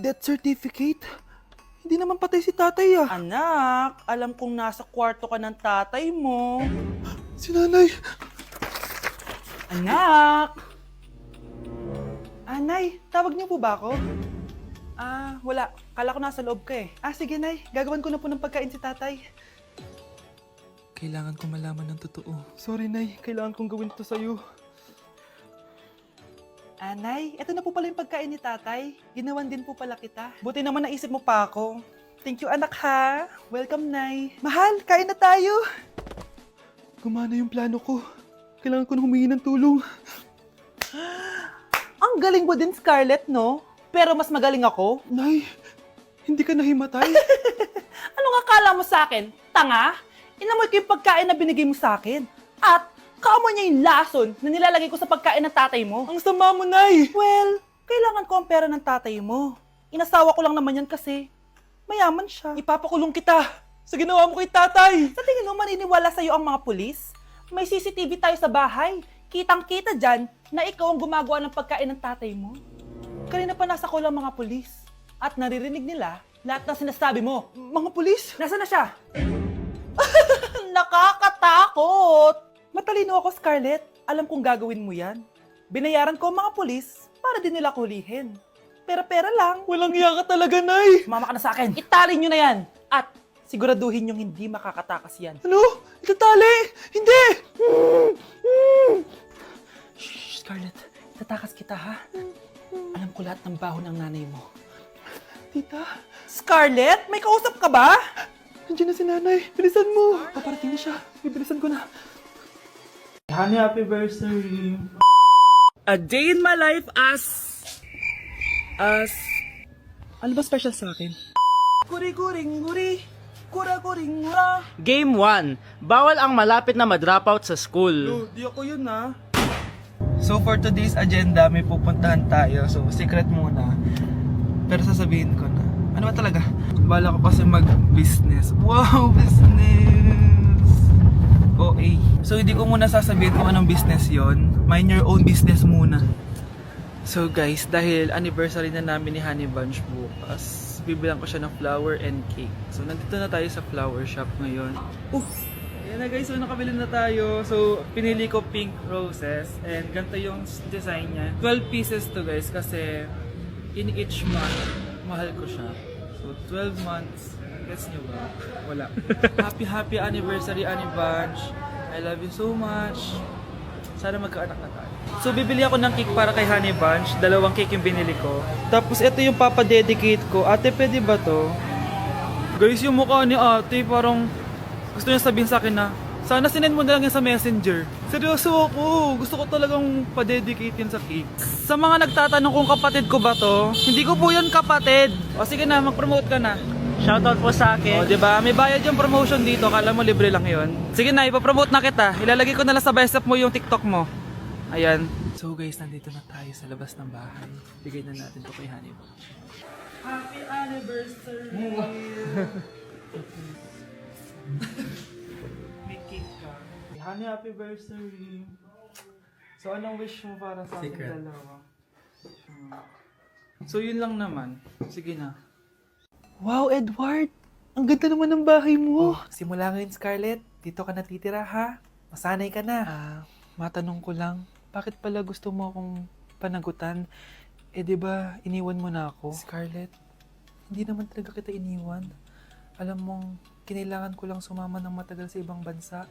Death certificate? Hindi naman patay si tatay ah. Anak, alam kong nasa kwarto ka ng tatay mo. Si nanay. Anak! Nay, tawag niyo po ba ako? Wala. Kala ko nasa loob ka eh. Sige, Nay. Gagawan ko na po ng pagkain si tatay. Kailangan ko malaman ng totoo. Sorry, Nay. Kailangan kong gawin ito sa'yo. Nay, ito na po pala yung pagkain ni tatay. Ginawan din po pala kita. Buti naman naisip mo pa ako. Thank you, anak ha. Welcome, Nay. Mahal, kain na tayo. Gumana yung plano ko. Kailangan ko na humingi ng tulong. Ang galing mo din, Scarlett, no? Pero mas magaling ako. Nay, hindi ka nahimatay? Anong akala mo sa akin? Tanga? Inamoy ko yung pagkain na binigay mo sa akin. At kaamoy niya yung lason na nilalagay ko sa pagkain ng tatay mo. Ang sama mo, Nay! Well, kailangan ko ang pera ng tatay mo. Inasawa ko lang naman yan kasi mayaman siya. Ipapakulong kita sa ginawa mo kay tatay! Sa tingin mo maniniwala sa'yo ang mga pulis? May CCTV tayo sa bahay. Kitang-kita dyan na ikaw ang gumagawa ng pagkain ng tatay mo. Kanina pa nasa kulang mga pulis. At naririnig nila lahat ng sinasabi mo. Mga pulis? Nasaan na siya? Nakakatakot! Matalino ako, Scarlett. Alam kong gagawin mo yan. Binayaran ko ang mga pulis para din nila kulihin. Pera-pera lang. Walang iya ka talaga, Nay! Sumama ka na sa akin. Itali nyo na yan. At siguraduhin yung hindi makakatakas yan. Ano? Itatali! Hindi! Shh, Scarlett. Itatakas kita, ha? Alam ko lahat ng baho ng nanay mo. Tita, Scarlett, may kausap ka ba? nandiyan na si nanay. Bilisan mo! Paparating na siya. Bibilisan ko na. Honey, happy birthday. A day in my life as... Ano ba special sa akin? Guri-guring-guri. Kura-guring-gura. Game 1. Bawal ang malapit na ma-dropout sa school. Di ako yun ha. So for today's agenda, may pupuntahan tayo. So secret muna. Pero sasabihin ko na. Ano ba talaga? Bala ko kasi mag-business. Wow, business! OA. So hindi ko muna sasabihin kung anong business yon. Mind your own business muna. So guys, dahil anniversary na namin ni Honey Bunch bukas, bibilang ko siya ng flower and cake. So nandito na tayo sa flower shop ngayon. Ayan na guys, so nakabili na tayo. So pinili ko pink roses and ganito yung design niya. 12 pieces to guys kasi in each month, mahal ko siya. So 12 months, gets nyo ba? Wala. Happy anniversary Honey Bunch. I love you so much. Sana magkaanak na tayo. So bibili ako ng cake para kay Honey Bunch. 2 cake yung binili ko. Tapos ito yung papadedicate ko. Ate, pwede ba to? Guys, yung mukha ni ate parang gusto niya sabihin sa akin na sana sinend mo na lang yan sa messenger. Seryoso ako. Gusto ko talagang pa-dedicate yun sa cake. Sa mga nagtatanong kung kapatid ko ba to, hindi ko po yun kapatid. O sige na, mag-promote ka na. Shoutout po sa O, akin. diba? May bayad yung promotion dito. Kala mo libre lang yun. Sige na, ipapromote na kita. Ilalagay ko na lang sa bicep mo yung TikTok mo. Ayan. So guys, nandito na tayo sa labas ng bahay. Bigay na natin to kay Honey Bunch. Happy anniversary. May cake ka. Honey, happy birthday. So, anong wish mo para sa ating dalawa? So, yun lang naman. Sige na. Wow, Edward! Ang ganda naman ng bahay mo. Simula ngayon, Scarlett. Dito ka natitira, ha? Masanay ka na. Matanong ko lang, bakit pala gusto mo akong panagutan? Di ba iniwan mo na ako? Scarlett, hindi naman talaga kita iniwan. Alam mong, kinailangan ko lang sumama ng matagal sa ibang bansa.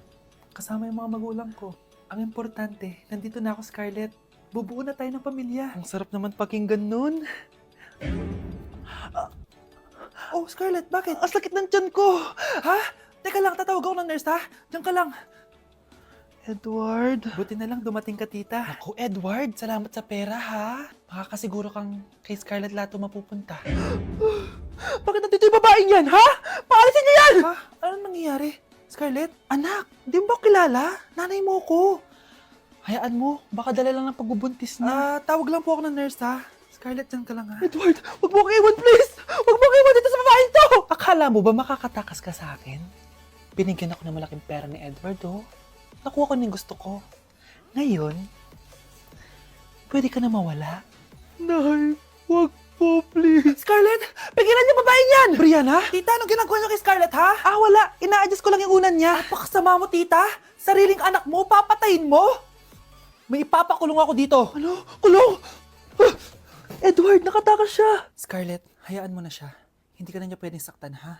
Kasama yung mga magulang ko. Ang importante, nandito na ako, Scarlett. Bubuo na tayo ng pamilya. Ang sarap naman pakinggan nun. Oh, Scarlett, bakit? Ang sakit ng tiyan ko! Ha? Teka lang, tatawag ako ng nurse, ha? Diyan ka lang. Edward. Buti na lang dumating ka, tita. Ako, Edward, salamat sa pera, ha? Makakasiguro kang kay Scarlett Lato mapupunta. Bakit nandito yung babaeng yan, ha? Paalisin niyo yan! Ha? Anong nangyayari? Scarlett? Anak, di mo ba kilala? Nanay mo ko. Hayaan mo, baka dala lang ng pagbubuntis niya. Tawag lang po ako ng nurse, ha? Scarlett, dyan ka lang, ha? Edward, wag mo akong iwan, please! Wag mo akong iwan dito sa babaeng to! Akala mo ba makakatakas ka sa akin? Binigyan ako ng malaking pera ni Edward, oh. Nakuha ko ng gusto ko. Ngayon, pwede ka na mawala. Nay, wag po, please. Scarlett, pigilan niyo babae niyan! Brianna? Tita, anong ginagawa niyo kay Scarlett, ha? Wala. Ina-adjust ko lang yung unan niya. Napakasama mo, tita. Sariling anak mo, papatayin mo. May ipapakulong ako dito. Ano? Kulong? Edward, nakatakas siya. Scarlett, hayaan mo na siya. Hindi ka na niya pwedeng saktan, ha?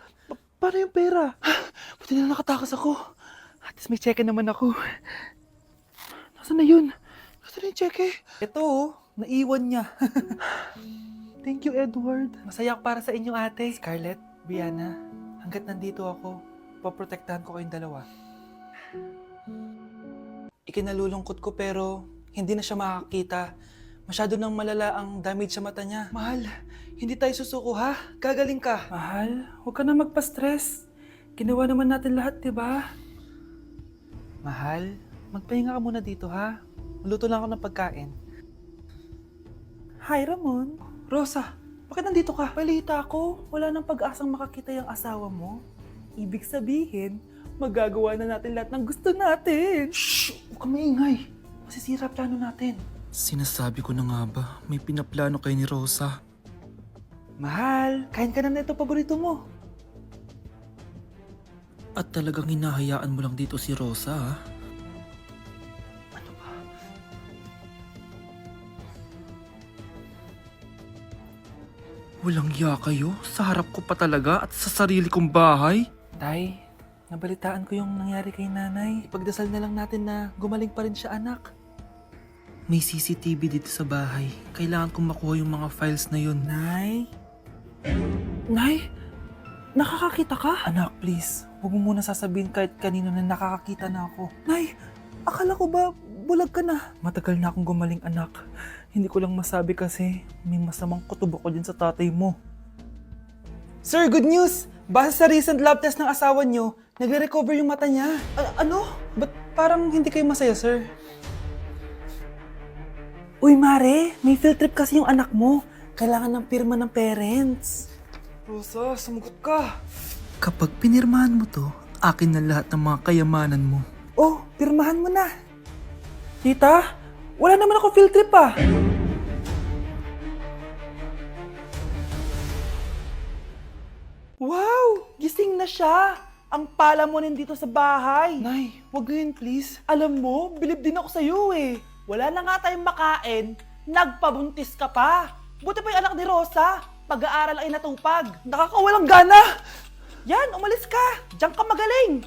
Paano yung pera? Buti na nakatakas ako. At least may cheque naman ako. Nasaan na yun? Nasaan na yung cheque? Ito, naiwan niya. Thank you, Edward. Masaya ako para sa inyo, ate. Scarlett, Brianna, hanggat nandito ako, poprotektahan ko kayong dalawa. Ikinalulungkot ko pero hindi na siya makakita. Masyado nang malala ang damage sa mata niya. Mahal, hindi tayo susuko ha? Gagaling ka. Mahal, huwag ka na magpa-stress. Ginawa naman natin lahat, di ba? Mahal, magpahinga ka muna dito ha? Maluto lang ako ng pagkain. Hi, Ramon. Rosa, bakit nandito ka? Balita ko, wala nang pag-asang makakita yung asawa mo. Ibig sabihin, magagawa na natin lahat ng gusto natin. Shh! Huwag kang maingay. Masisira plano natin. Sinasabi ko na nga ba, may pinaplano kay ni Rosa. Mahal, kain ka na nito paborito mo. At talagang hinahayaan mo lang dito si Rosa, ha? Ano ba? Walang iya kayo? Sa harap ko pa talaga at sa sarili kong bahay? Tay, nabalitaan ko yung nangyari kay nanay. Ipagdasal na lang natin na gumaling pa rin siya, anak. May CCTV dito sa bahay. Kailangan kong makuha yung mga files na yun. Nay? Nay? Nakakakita ka? Anak, please. Huwag mo muna sasabihin kahit kanino na nakakakita na ako. Nay, akala ko ba bulag ka na? Matagal na akong gumaling, anak. Hindi ko lang masabi kasi may masamang kutob ako dyan sa tatay mo. Sir, good news! Base sa recent lab test ng asawa niyo, nagre-recover yung mata niya. Ano? Ba't parang hindi kayo masaya, sir? Uy, Mare, may field trip kasi yung anak mo. Kailangan ng pirma ng parents. Rosa, sumagot ka. Kapag pinirmahan mo to, akin na lahat ng mga kayamanan mo. Oh, pirmahan mo na. Tita, wala naman ako field trip ah. Wow! Gising na siya! Ang pala mo nandito sa bahay. Nay, wag ganyan please. Alam mo, bilib din ako sa'yo eh. Wala na nga tayong makain, nagpabuntis ka pa. Buti pa yung anak ni Rosa, pag-aaral ay natupag. Nakakawalang gana! Yan, umalis ka! Diyan ka magaling!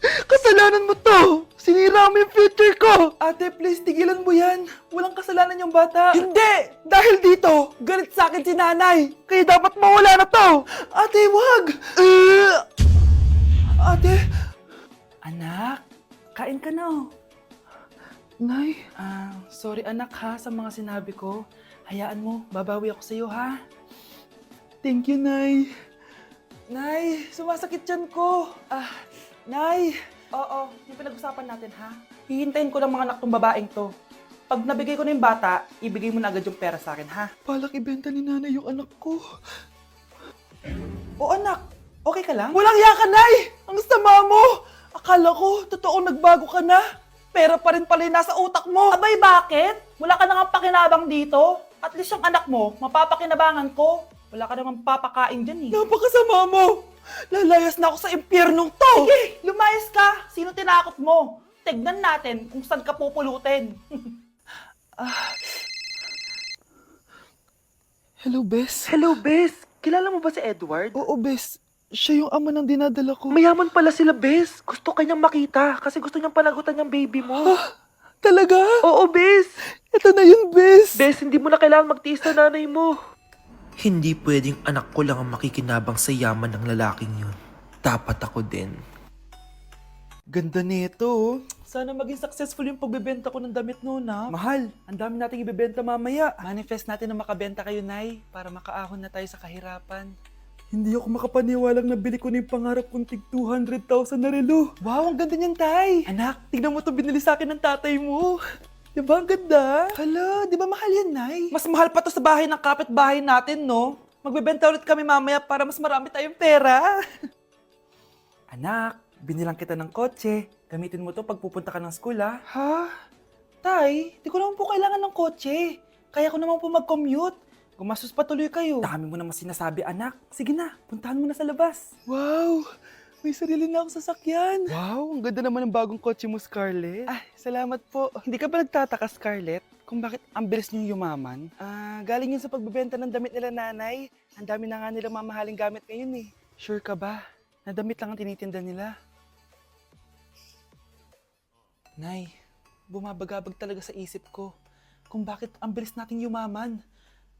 Kasalanan mo to! Sinira mo yung future ko! Ate, please, tigilan mo yan. Walang kasalanan yung bata. Hindi! Dahil dito, galit sa akin si nanay. Kaya dapat mawala na to! Ate, wag! Ate! Anak, kain ka na oh. Nay? Sorry anak ha sa mga sinabi ko. Hayaan mo, babawi ako sa'yo ha. Thank you, Nay. Nay, sumasakit yan ko. Nay. Oo, yung pinag-usapan natin ha. Hihintayin ko ng mga anak tong babaeng to. Pag nabigay ko na yung bata, ibigay mo na agad yung pera sa akin ha. Palak ibenta ni nanay yung anak ko. O anak, okay ka lang? Walang iya ka, Nay! Ang sama mo! Akala ko, totoo nagbago ka na. Pera pa rin pala yung nasa utak mo. Abay, bakit? Wala ka nang pakinabang dito. At least yung anak mo, mapapakinabangan ko. Wala ka namang papakain dyan eh. Napakasama mo! Lalayas na ako sa impyernong to! Sige, lumayas ka! Sino tinakot mo? Tignan natin kung saan ka pupulutin. Hello, Bes. Hello, Bes! Kilala mo ba si Edward? Oo, Bes. Siya yung ama ng dinadala ko. Mayaman pala sila, Bes. Gusto kanyang makita kasi gusto niyang panagutan yung baby mo. Talaga? Oo, Bes! Ito na yun, Bes. Bes, hindi mo na kailangan magtiis na nanay mo. Hindi pwedeng anak ko lang ang makikinabang sa yaman ng lalaking yun. Dapat ako din. Ganda nito, oh. Sana maging successful yung pagbebenta ko ng damit noon, ha? Mahal, ang dami nating ibebenta mamaya. Manifest natin na makabenta kayo, Nay, para makaahon na tayo sa kahirapan. Hindi ako makapaniwalang nabili ko na yung pangarap kong tig 200,000 na relo. Wow, ang ganda niyan, Tay. Anak, tignan mo to binili sa akin ng tatay mo. Diba ang ganda? Hala, di ba mahal yan, Nay? Mas mahal pa to sa bahay ng kapitbahay natin, no? Magbebenta ulit kami mamaya para mas marami tayong pera. Anak, binilang kita ng kotse. Gamitin mo to pag pupunta ka ng school, ha? Ha? Tay, di ko naman po kailangan ng kotse. Kaya ko naman po mag-commute. Gumastos pa tuloy kayo. Dami mo naman sinasabi, anak. Sige na, puntahan mo na sa labas. Wow! May sarili na ako sasakyan. Wow, ang ganda naman ng bagong kotse mo, Scarlett. Ay, salamat po. Hindi ka ba nagtataka, Scarlett, kung bakit ang bilis niyong yumaman? Galing yun sa pagbebenta ng damit nila nanay. Ang dami na nga nilang mamahaling gamit ngayon eh. Sure ka ba? Na damit lang ang tinitinda nila? Nay, bumabagabag talaga sa isip ko kung bakit ang bilis nating yumaman.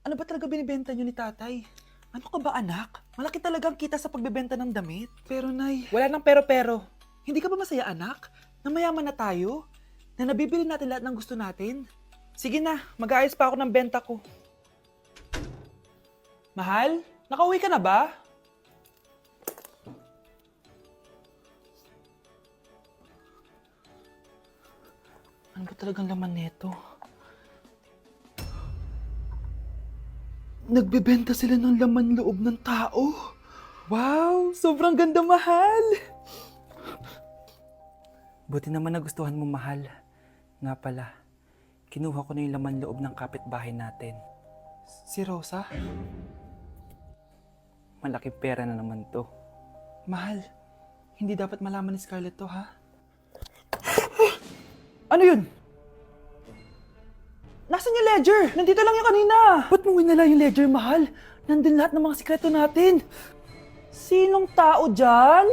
Ano ba talaga binibenta niyo ni tatay? Ano ka ba anak? Malaki talagang kita sa pagbebenta ng damit. Pero nay... Wala nang pero-pero. Hindi ka ba masaya anak? Na mayaman na tayo? Na nabibili natin lahat ng gusto natin? Sige na, mag-aayos pa ako ng benta ko. Mahal, nakauwi ka na ba? Ano ba talagang laman neto? Nagbebenta sila ng laman loob ng tao. Wow, sobrang ganda, mahal. Buti naman nagustuhan mo, mahal. Nga pala, kinuha ko na yung laman loob ng kapitbahay natin. Si Rosa? Malaking pera na naman to. Mahal, hindi dapat malaman ni Scarlett to, ha? Ano yun? Nasaan yung ledger? Nandito lang yung kanina. Ba't mo winala yung ledger, mahal? Nandun lahat ng mga sikreto natin. Sinong tao dyan?